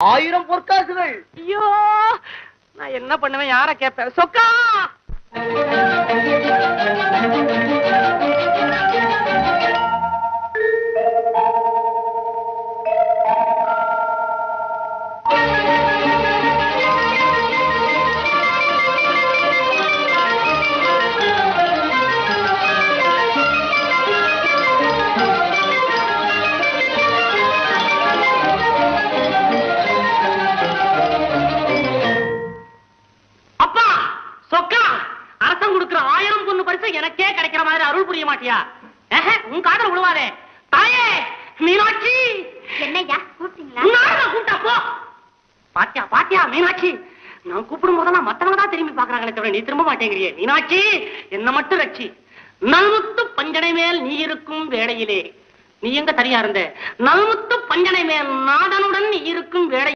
1000 பொற்காசுகள். ஐயோ, நான் என்ன பண்ணுவேன்? யார கேட்பேன்? சொக்கா! எனக்கே கிடைக்கிற மாதிரி அருள் புரிய மாட்டியா? உன் காதல் விழுவாதே. தாயே மீனாட்சி! என்னையா கூப்பிட்டீங்களா? கூப்பிட்டா போ. பாத்தியா பாத்தியா மீனாட்சி, நான் கூப்பிடும் போதெல்லாம் மத்தவங்க தான் திரும்பி பாக்குறாங்களே தவிர நீ திரும்ப மாட்டேங்கிறியே. மீனாட்சி, என்ன மட்டும் ரட்சி. நல்முத்து பஞ்சனை மேல் நீ இருக்கும் வேளையிலே நீ எங்க தனியா இருந்த? நல்முத்து பஞ்சனை மேல் நாதனுடன் நீ இருக்கும் வேளை